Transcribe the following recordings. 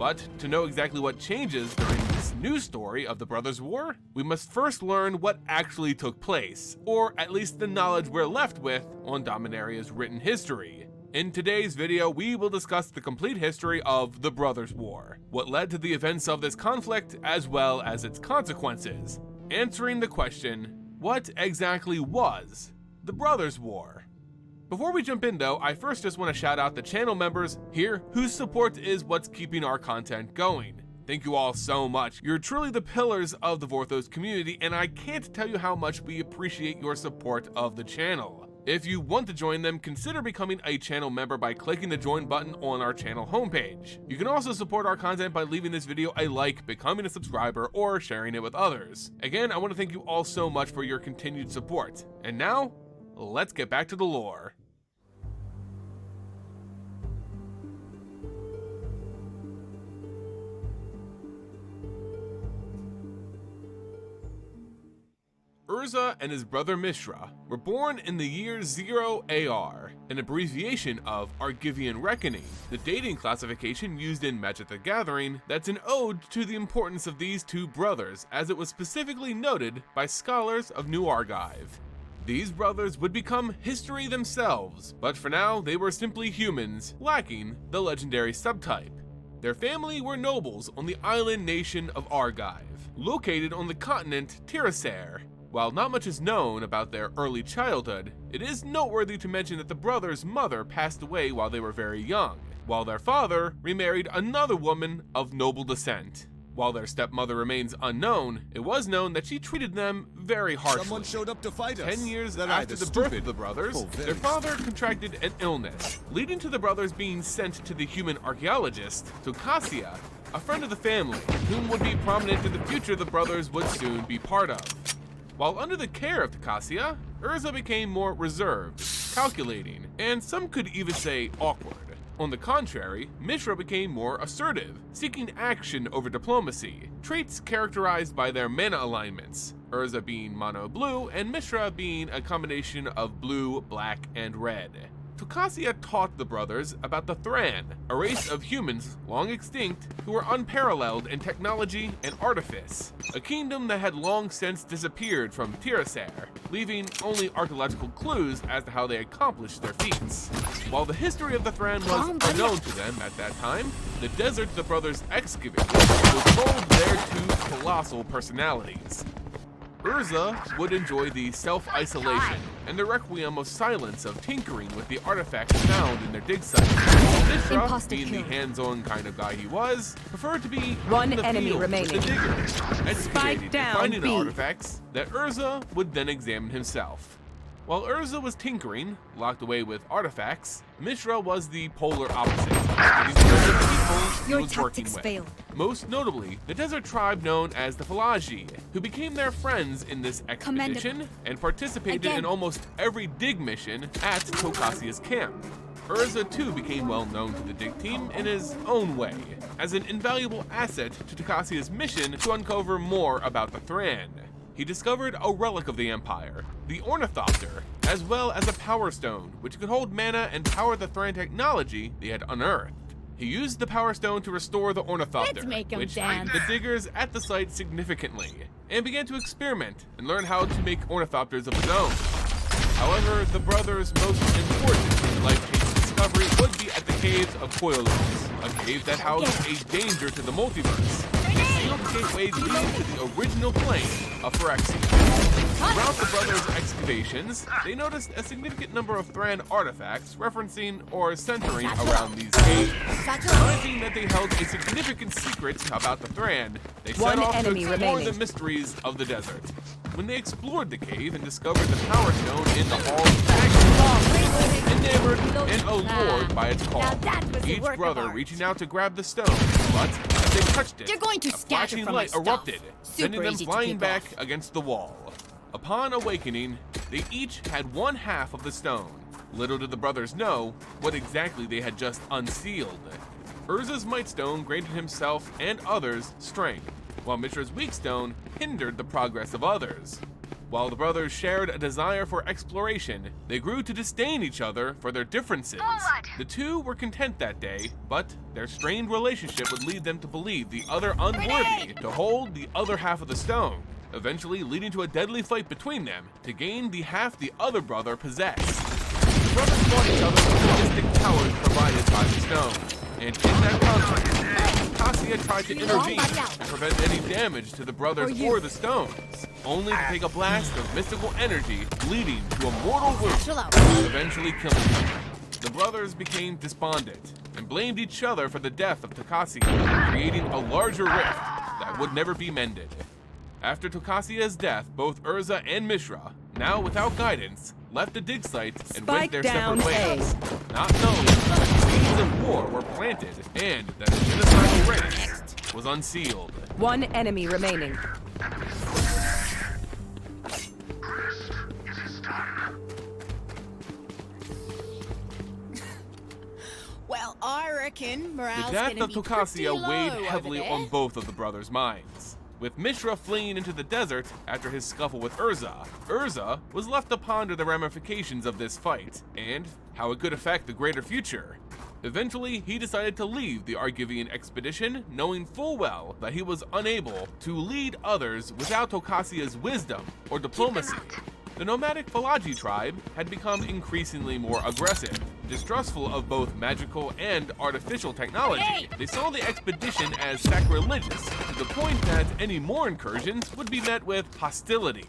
But to know exactly what changes during this new story of the Brothers' War, we must first learn what actually took place, or at least the knowledge we're left with on Dominaria's written history. In today's video, we will discuss the complete history of the Brothers' War, what led to the events of this conflict, as well as its consequences, answering the question, what exactly was the Brothers' War? Before we jump in though, I first just want to shout out the channel members here whose support is what's keeping our content going. Thank you all so much. You're truly the pillars of the Vorthos community, and I can't tell you how much we appreciate your support of the channel. If you want to join them, consider becoming a channel member by clicking the join button on our channel homepage. You can also support our content by leaving this video a like, becoming a subscriber, or sharing it with others. Again, I want to thank you all so much for your continued support. And now, let's get back to the lore. Urza and his brother Mishra were born in the year 0 AR, an abbreviation of Argivian Reckoning, the dating classification used in Magic the Gathering that's an ode to the importance of these two brothers, as it was specifically noted by scholars of New Argive. These brothers would become history themselves, but for now they were simply humans, lacking the legendary subtype. Their family were nobles on the island nation of Argive, located on the continent Tirasair. While not much is known about their early childhood, it is noteworthy to mention that the brothers' mother passed away while they were very young, while their father remarried another woman of noble descent. While their stepmother remains unknown, it was known that she treated them very harshly. Someone showed up to fight us. 10 years after the birth of the brothers, their father contracted an illness, leading to the brothers being sent to the human archaeologist, Tokasia, a friend of the family, whom would be prominent in the future the brothers would soon be part of. While under the care of Tokasia, Urza became more reserved, calculating, and some could even say awkward. On the contrary, Mishra became more assertive, seeking action over diplomacy, traits characterized by their mana alignments, Urza being mono blue and Mishra being a combination of blue, black, and red. Tokasia taught the brothers about the Thran, a race of humans long extinct who were unparalleled in technology and artifice, a kingdom that had long since disappeared from Tirasair, leaving only archaeological clues as to how they accomplished their feats. While the history of the Thran was unknown to them at that time, the desert the brothers excavated was full of their two colossal personalities. Urza would enjoy the self-isolation and the requiem of silence of tinkering with the artifacts found in their dig sites. Mishra, being the hands-on kind of guy he was, preferred to be one in the enemy field remaining. with the diggers, excavating and finding the B. artifacts that Urza would then examine himself. While Urza was tinkering, locked away with artifacts, Mishra was the polar opposite. These were the people he was working with. Failed. Most notably, the desert tribe known as the Falagi, who became their friends in this expedition and participated in almost every dig mission at Tokasia's camp. Urza too became well known to the dig team in his own way, as an invaluable asset to Tokasia's mission to uncover more about the Thran. He discovered a relic of the Empire, the Ornithopter, as well as a Power Stone, which could hold mana and power the Thran technology they had unearthed. He used the Power Stone to restore the Ornithopter, which frightened the diggers at the site significantly, and began to experiment and learn how to make ornithopters of his own. However, the brothers' most important and life-changing discovery would be at the caves of Koilos, a cave that housed a danger to the multiverse. Sealed gateway leading to the original plane of Phyrexia. Throughout the brothers' excavations, they noticed a significant number of Thran artifacts referencing or centering around these caves. Realizing that they held a significant secret about the Thran, they set off to explore the mysteries of the desert. When they explored the cave and discovered the Power Stone in the hall of protection, enamored and allured by its call, each brother reaching out to grab the stone, but as they touched it, a flashing light erupted, sending them flying back against the wall. Upon awakening, they each had one half of the stone. Little did the brothers know what exactly they had just unsealed. Urza's Might Stone granted himself and others strength, while Mishra's Weak Stone hindered the progress of others. While the brothers shared a desire for exploration, they grew to disdain each other for their differences. The two were content that day, but their strained relationship would lead them to believe the other unworthy to hold the other half of the stone, eventually leading to a deadly fight between them to gain the half the other brother possessed. The brothers fought each other with the distinct towers provided by the stone, and in that conflict, Cassia tried to intervene and prevent any damage to the brothers or the stones, only to take a blast of mystical energy leading to a mortal wound, eventually killing them. The brothers became despondent and blamed each other for the death of Cassia, creating a larger rift that would never be mended. After Tokassia's death, both Urza and Mishra, now without guidance, left the dig site and went their separate ways, not knowing that seeds of war were planted and that a genocidal race was unsealed. One enemy remaining. Well, I reckon morale's The death gonna of be Tokassia pretty weighed low heavily over there. on both of the brothers' minds. With Mishra fleeing into the desert after his scuffle with Urza, Urza was left to ponder the ramifications of this fight and how it could affect the greater future. Eventually, he decided to leave the Argivian expedition, knowing full well that he was unable to lead others without Tokassia's wisdom or diplomacy. The nomadic Falaji tribe had become increasingly more aggressive, distrustful of both magical and artificial technology. They saw the expedition as sacrilegious, to the point that any more incursions would be met with hostility.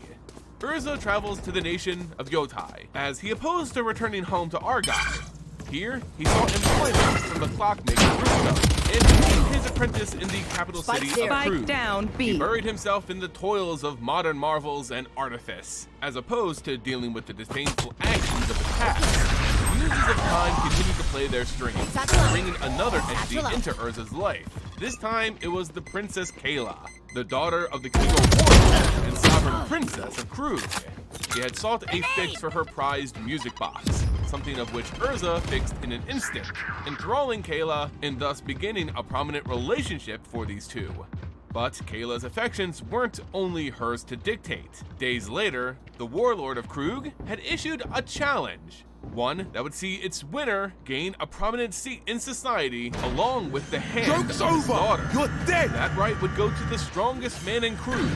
Urza travels to the nation of Yotai, as he opposed to returning home to Argive. Here, he sought employment from the clockmaker Rusta, and became his apprentice in the capital city of Krug. Down, B. He buried himself in the toils of modern marvels and artifice, as opposed to dealing with the disdainful actions of the past. The uses of time continued to play their strings, bringing another entity into Urza's life. This time, it was the Princess Kayla, the daughter of the King of Warriors and sovereign princess of Krug. He had sought a fix for her prized music box, something of which Urza fixed in an instant, enthralling Kayla and thus beginning a prominent relationship for these two. But Kayla's affections weren't only hers to dictate. Days later, the warlord of Krug had issued a challenge, one that would see its winner gain a prominent seat in society along with the hand of his daughter. You're dead! That right would go to the strongest man in Krug,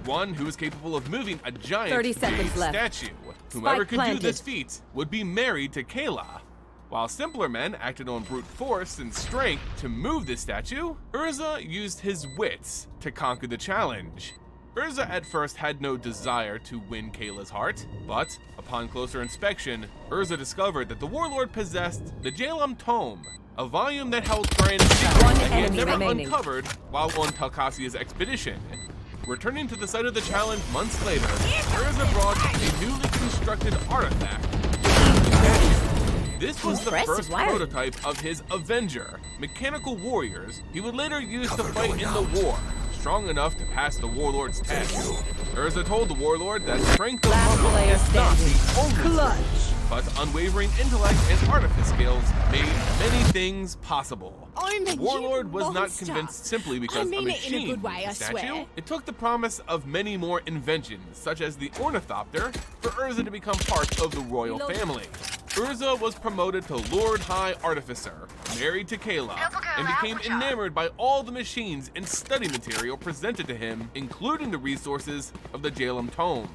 one who is capable of moving a giant 30 seconds jade left. statue. Whomever could do planted. this feat would be married to Kayla. While simpler men acted on brute force and strength to move this statue, Urza used his wits to conquer the challenge. Urza at first had no desire to win Kayla's heart, but upon closer inspection, Urza discovered that the warlord possessed the Jalum Tome, a volume that held grand secrets One that he had enemy never remaining. uncovered while on Tokassia's expedition. Returning to the site of the challenge months later, Urza brought a newly constructed artifact. This was the Impressive first wiring. prototype of his Avenger, mechanical warriors he would later use to fight in the war, strong enough to pass the warlord's test. Urza told the warlord that strength of Last muscle player is not standing. the only Clutch. but unwavering intellect and artifice skills made many things possible. I'm a The warlord human was not monster. convinced simply because I mean a it in a machine good way, I statue. swear. It took the promise of many more inventions, such as the ornithopter, for Urza to become part of the royal family. Urza was promoted to Lord High Artificer, married to Kayla, and became enamored by all the machines and study material presented to him, including the resources of the Jalum Tome.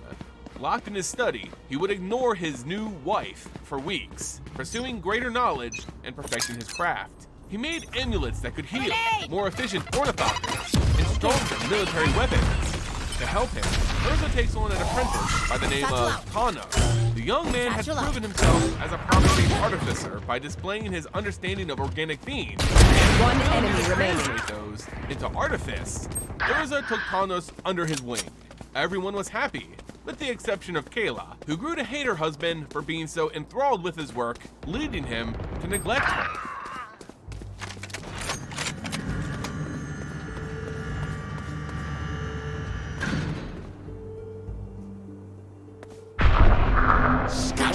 Locked in his study, he would ignore his new wife for weeks, pursuing greater knowledge and perfecting his craft. He made amulets that could heal, more efficient ornithopters, and stronger military weapons. To help him, Urza takes on an apprentice by the name of Thanos. The young man has proven himself as a promising artificer by displaying his understanding of organic themes and One ability enemy to remaining. translate those into artifice. Urza took Thanos under his wing. Everyone was happy, with the exception of Kayla, who grew to hate her husband for being so enthralled with his work, leading him to neglect her.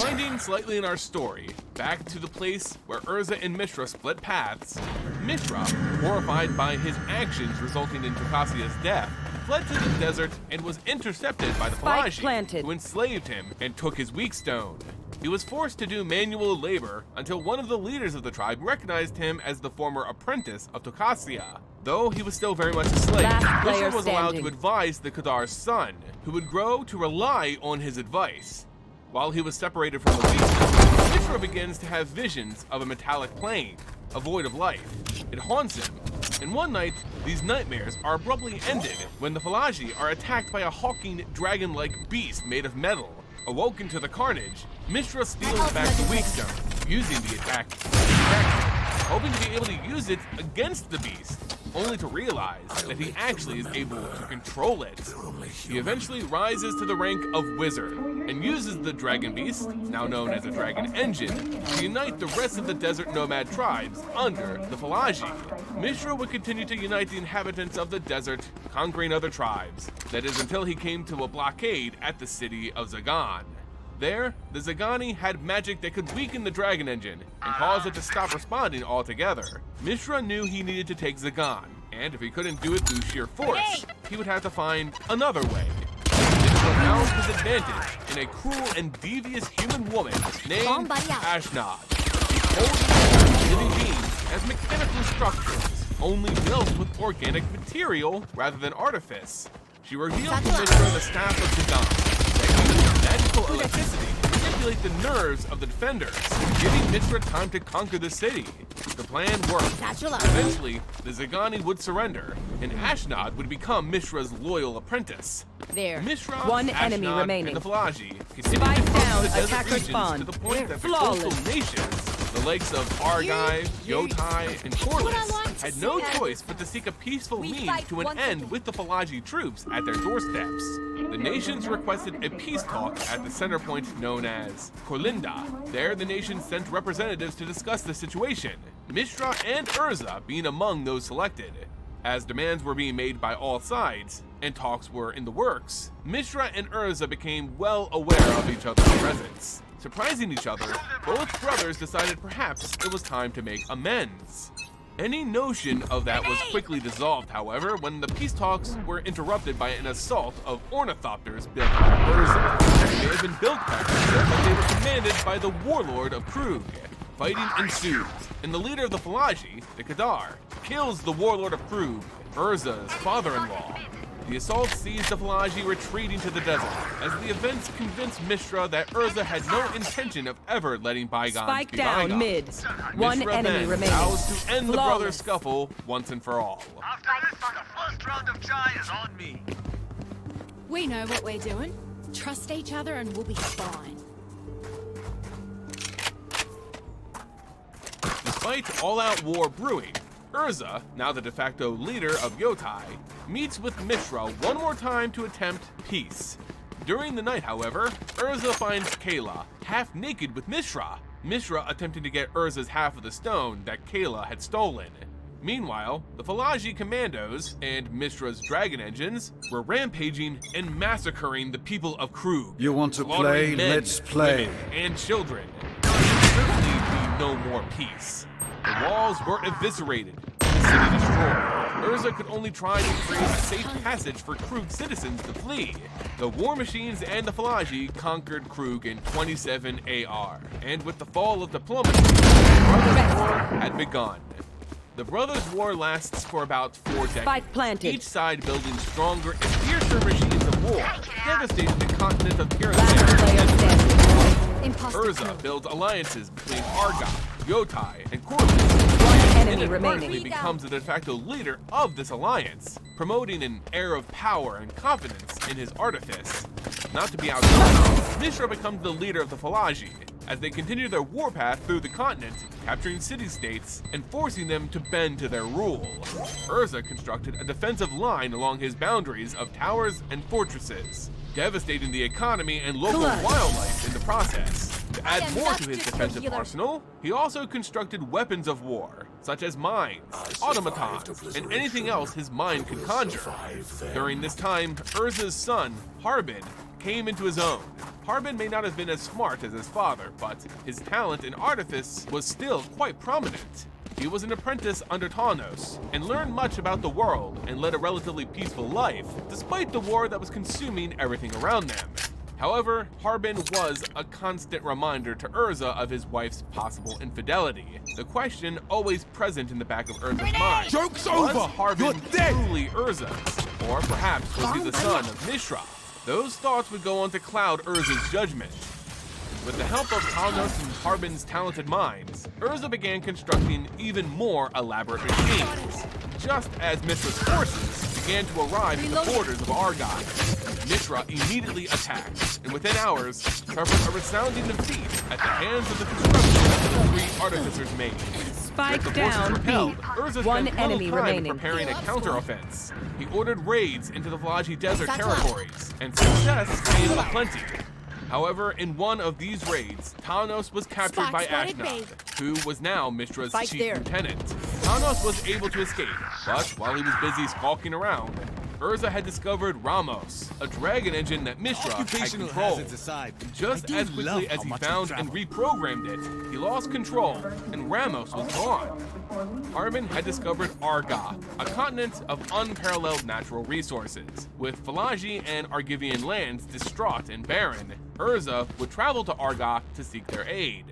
Winding slightly in our story, back to the place where Urza and Mishra split paths, Mishra, horrified by his actions resulting in Tokassia's death, fled to the desert and was intercepted by the Falaji, who enslaved him and took his weak stone. He was forced to do manual labor until one of the leaders of the tribe recognized him as the former apprentice of Tokasia. Though he was still very much a slave, Mishra was allowed to advise the Qadar's son, who would grow to rely on his advice. While he was separated from the weak, Mishra begins to have visions of a metallic plane, a void of life. It haunts him, and one night, these nightmares are abruptly ended when the Falaji are attacked by a hulking, dragon-like beast made of metal. Awoken to the carnage, Mishra steals back the weak stone, using the attack to protect it, hoping to be able to use it against the beast, only to realize that he actually is able to control it. He eventually rises to the rank of wizard and uses the dragon beast, now known as a dragon engine, to unite the rest of the desert nomad tribes under the Falaji. Mishra would continue to unite the inhabitants of the desert, conquering other tribes. That is until he came to a blockade at the city of Zagan. There, the Zagani had magic that could weaken the dragon engine and cause it to stop responding altogether. Mishra knew he needed to take Zagan, and if he couldn't do it through sheer force, he would have to find another way. Mishra found his advantage in a cruel and devious human woman named Ashnod. She holding living beings as mechanical structures, only built with organic material rather than artifice. She revealed to Mishra the staff of Zagan, magical electricity to manipulate the nerves of the defenders, giving Mishra time to conquer the city. The plan worked. Eventually, the Zagani would surrender, and Ashnod would become Mishra's loyal apprentice. Mishra, one Ashnod, enemy remaining. and the Falaji continued to conquer the desert regions to the point that the coastal nations, the lakes of Argive, Yotai, and Corliss, had no choice but to seek a peaceful means to an end with the Falaji troops at their doorsteps. The nations requested a peace talk at the center point known as Korlinda. There, the nations sent representatives to discuss the situation, Mishra and Urza being among those selected. As demands were being made by all sides, and talks were in the works, Mishra and Urza became well aware of each other's presence. Surprising each other, both brothers decided perhaps it was time to make amends. Any notion of that was quickly dissolved, however, when the peace talks were interrupted by an assault of ornithopters built by Urza. They had been built by Urza, but they were commanded by the warlord of Krug. Fighting ensues, and the leader of the Falaji, the Qadar, kills the warlord of Krug, Urza's father-in-law. The assault sees the Falaji retreating to the desert, as the events convince Mishra that Urza had no intention of ever letting bygones be bygones. Down mid. One Mishra enemy then remaining. vows to end the brothers' scuffle once and for all. After this, the first round of chai is on me. We know what we're doing. Trust each other and we'll be fine. Despite all-out war brewing, Urza, now the de facto leader of Yotai, meets with Mishra one more time to attempt peace. During the night, however, Urza finds Kayla half naked with Mishra, Mishra attempting to get Urza's half of the stone that Kayla had stolen. Meanwhile, the Falaji commandos and Mishra's dragon engines were rampaging and massacring the people of Krug. You want to slaughtering play? Men, Let's play. women, and children. There would certainly be no more peace. The walls were eviscerated, the city destroyed. Urza could only try to create a safe passage for Krug citizens to flee. The war machines and the Falaji conquered Krug in 27 AR, and with the fall of diplomacy, the Brothers' War had begun. The Brothers' War lasts for about 4 decades, each side building stronger and fiercer machines of war, devastating the continent of Karathir. Urza builds alliances between Argive, Yotai, and Corliss. Enemy remaining. Becomes the de facto leader of this alliance, promoting an air of power and confidence in his artifice. Not to be outdone, Mishra becomes the leader of the Falaji, as they continue their warpath through the continent, capturing city-states and forcing them to bend to their rule. Urza constructed a defensive line along his boundaries of towers and fortresses, devastating the economy and local wildlife in the process. To add more to his defensive arsenal, he also constructed weapons of war, such as mines, automatons, and anything else his mind could conjure. During this time, Urza's son, Harbin, came into his own. Harbin may not have been as smart as his father, but his talent in artifice was still quite prominent. He was an apprentice under Tanos and learned much about the world and led a relatively peaceful life, despite the war that was consuming everything around them. However, Harbin was a constant reminder to Urza of his wife's possible infidelity. The question always present in the back of Urza's mind. Joke's Was over! Harbin You're dead! truly Urza's? Or perhaps was he the son of Mishra? Those thoughts would go on to cloud Urza's judgment. With the help of Tanos and Harbin's talented minds, Urza began constructing even more elaborate machines. Just as Mishra's forces began to arrive at the borders of Argon, Mishra immediately attacked, and within hours, suffered a resounding defeat at the hands of the construction the three artificers made. Spike With the forces down repelled, B. Urza One spent enemy little time remaining. preparing a counteroffense. He ordered raids into the Valaji Desert territories, and success came aplenty. However, in one of these raids, Tanos was captured by Spike spotted Ashnod, who was now Mishra's Spike chief there. lieutenant. Tanos was able to escape, but while he was busy skulking around, Urza had discovered Ramos, a dragon engine that Mishra had Occupational controlled. hazards aside, Just I do as quickly love as how he much you found and travel. reprogrammed it, he lost control, and Ramos was gone. Harbin had discovered Argoth, a continent of unparalleled natural resources. With Valaji and Argivian lands distraught and barren, Urza would travel to Argoth to seek their aid.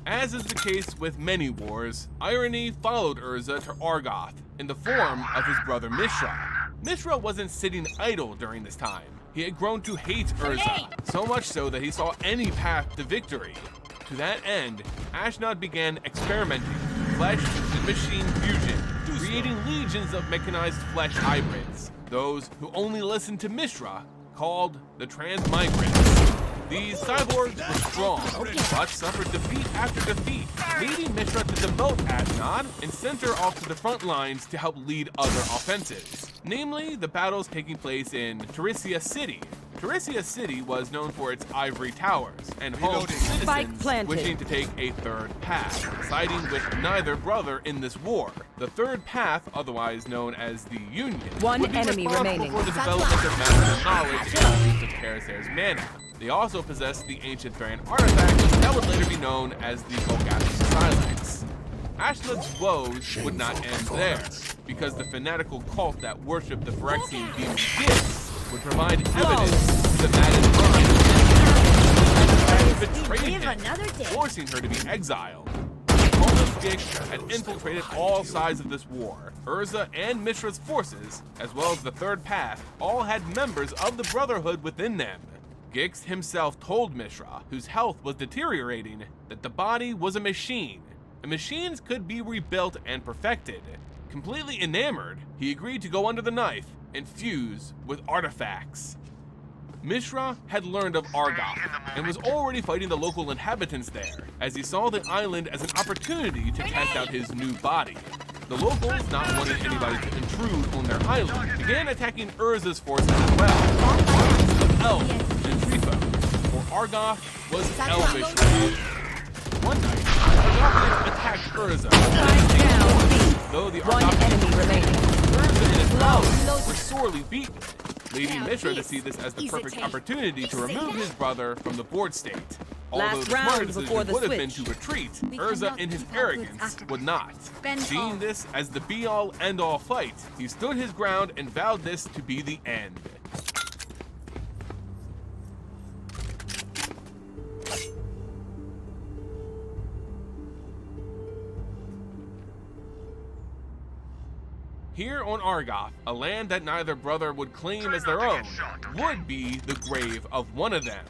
As is the case with many wars, irony followed Urza to Argoth in the form of his brother Mishra. Mishra wasn't sitting idle during this time. He had grown to hate Urza, so much so that he saw any path to victory. To that end, Ashnod began experimenting with flesh and machine fusion, creating legions of mechanized flesh hybrids, those who only listened to Mishra, called the Transmigrants. These cyborgs were strong, but suffered defeat after defeat, leading Mishra to demote Ashnod and send her off to the front lines to help lead other offensives, namely the battles taking place in Teresia City. Teresia City was known for its ivory towers and home to Spike citizens planted. wishing to take a third path, siding with neither brother in this war. The third path, otherwise known as the Union, One would be enemy responsible remaining. for the development of magical knowledge and the use of Karasair's mana. They also possessed the ancient Thran artifact that would later be known as the Golgath's Silex. Ashnod's woes would not end there, because the fanatical cult that worshipped the Phyrexian demon Gix would provide evidence to the maddened mind had betrayed him, forcing her to be exiled. Cultist Gix had infiltrated all sides of this war. Urza and Mishra's forces, as well as the Third Path, all had members of the Brotherhood within them. Gix himself told Mishra, whose health was deteriorating, that the body was a machine, and machines could be rebuilt and perfected. Completely enamored, he agreed to go under the knife and fuse with artifacts. Mishra had learned of Argoth and was already fighting the local inhabitants there, as he saw the island as an opportunity to test out his new body. The locals, not wanting anybody to intrude on their island, began attacking Urza's forces as well, armies of elves and Trifo, for Argoth was elvish land. One night, Argothians attacked Urza, Spike down B. though the One Argothians enemy remaining. Urza and his allies were sorely beaten, leading Now, Mishra to please, see this as the ease it, perfect Tay. opportunity to remove his brother from the board state. Although Last the smarter round decision before the would have been switch. to retreat, We Urza cannot in his keep our goods arrogance after would this. not. Bend Seeing all. this as the be-all, end-all fight, he stood his ground and vowed this to be the end. Here on Argoth, a land that neither brother would claim as their own, would be the grave of one of them.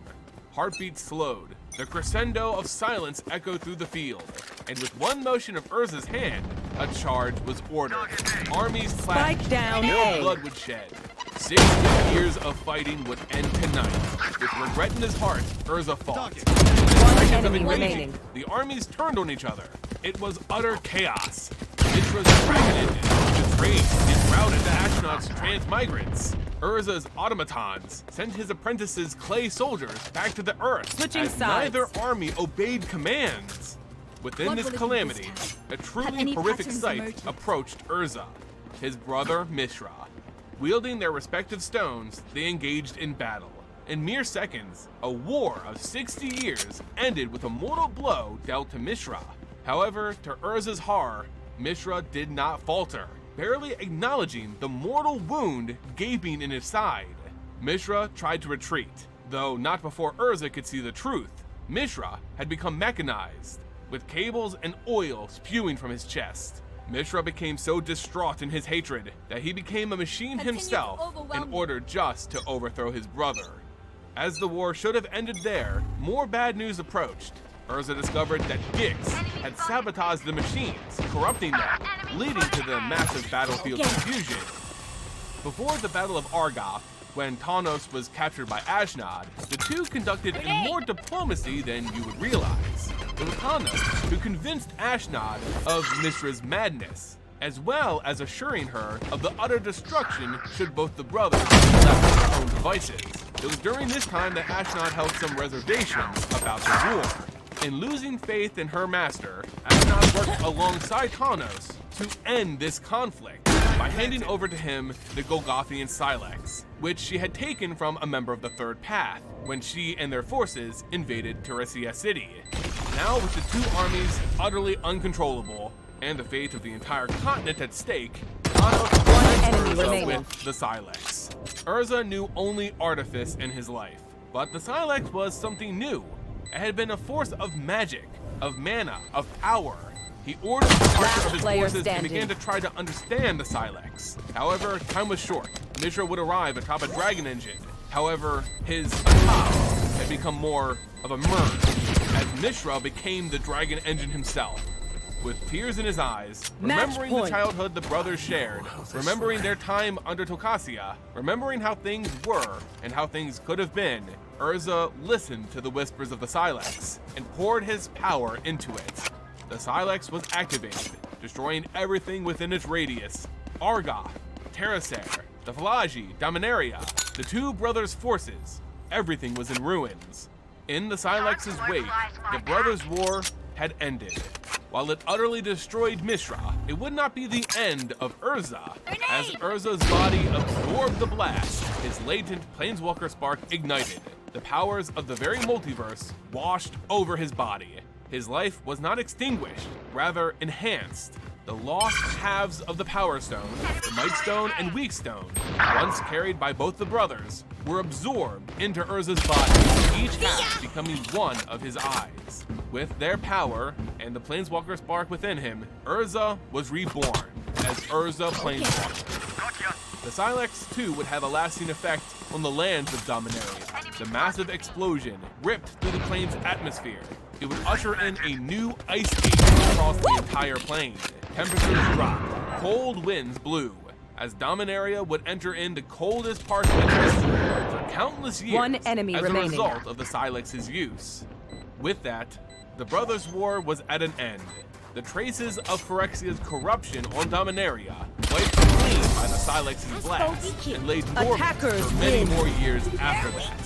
Heartbeats slowed. The crescendo of silence echoed through the field, and with one motion of Urza's hand, a charge was ordered. Armies clashed, Spike down no A. blood would shed. 60 years of fighting would end tonight. With regret in his heart, Urza fought. One Seconds of enemy engaging, remaining. the armies turned on each other. It was utter chaos. Mishra's dragon engine betrayed and routed the Ashnod's transmigrants. Urza's automatons sent his apprentices' clay soldiers back to the earth Switching as sides. neither army obeyed commands. Within What this will it be calamity, this time? a Have truly any horrific patterns sight emerged? approached Urza, his brother Mishra. Wielding their respective stones, they engaged in battle. In mere seconds, a war of 60 years ended with a mortal blow dealt to Mishra. However, to Urza's horror, Mishra did not falter, barely acknowledging the mortal wound gaping in his side. Mishra tried to retreat, though not before Urza could see the truth. Mishra had become mechanized, with cables and oil spewing from his chest. Mishra became so distraught in his hatred that he became a machine himself in order just to overthrow his brother. As the war should have ended there, more bad news approached. Urza discovered that Gix had sabotaged the machines, corrupting them, leading to the massive battlefield confusion. Before the Battle of Argoth, when Tanos was captured by Ashnod, the two conducted in more diplomacy than you would realize. It was Tanos who convinced Ashnod of Mishra's madness, as well as assuring her of the utter destruction should both the brothers be left to their own devices. It was during this time that Ashnod held some reservations about the war. In losing faith in her master, Ashnod worked alongside Tanos to end this conflict by handing over to him the Golgothian Silex, which she had taken from a member of the Third Path when she and their forces invaded Teresia City. Now, with the two armies utterly uncontrollable and the fate of the entire continent at stake, Tanos replaced Urza with the Silex. Urza knew only artifice in his life, but the Silex was something new. It had been a force of magic, of mana, of power. He ordered the departure of his forces and began to try to understand the Silex. However, time was short. Mishra would arrive atop a dragon engine. However, his atop had become more of a merge, as Mishra became the dragon engine himself. With tears in his eyes, remembering the childhood the brothers shared, remembering their time under Tokasia, remembering how things were and how things could have been, Urza listened to the whispers of the Silex and poured his power into it. The Silex was activated, destroying everything within its radius. Argoth, Terracer, the Falagi, Dominaria, the two brothers' forces, everything was in ruins. In the Silex's wake, the brothers' war had ended. While it utterly destroyed Mishra, it would not be the end of Urza. As Urza's body absorbed the blast, his latent Planeswalker spark ignited. The powers of the very multiverse washed over his body. His life was not extinguished, rather enhanced. The lost halves of the Power Stone, the Might Stone and Weak Stone, once carried by both the brothers, were absorbed into Urza's body, each half becoming one of his eyes. With their power and the Planeswalker spark within him, Urza was reborn as Urza Planeswalker. The Silex too would have a lasting effect on the lands of Dominaria. The massive explosion ripped through the plane's atmosphere. It would usher in a new ice age across the entire plane. Temperatures dropped, cold winds blew, as Dominaria would enter in the coldest parts of its history for countless years as a result of the Silex's use. With that, the Brothers' War was at an end. The traces of Phyrexia's corruption on Dominaria wiped clean by the Silex's blast and laid dormant for many more years after that.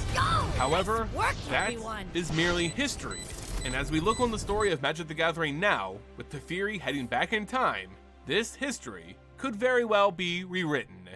However, that is merely history. And as we look on the story of Magic the Gathering now, with Teferi heading back in time, this history could very well be rewritten.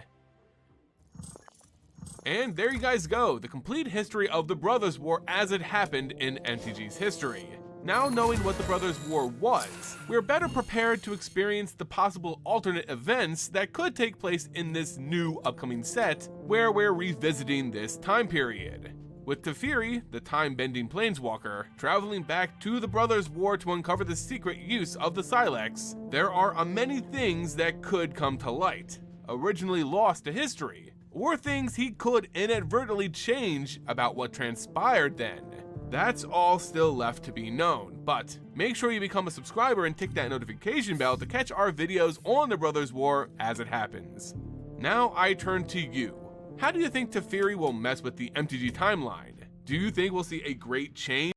And there you guys go, the complete history of the Brothers' War as it happened in MTG's history. Now knowing what the Brothers' War was, we're better prepared to experience the possible alternate events that could take place in this new upcoming set, where we're revisiting this time period. With Teferi, the time-bending planeswalker, traveling back to the Brothers' War to uncover the secret use of the Silex, there are many things that could come to light, originally lost to history, or things he could inadvertently change about what transpired then. That's all still left to be known, but make sure you become a subscriber and tick that notification bell to catch our videos on the Brothers' War as it happens. Now I turn to you. How do you think Teferi will mess with the MTG timeline? Do you think we'll see a great change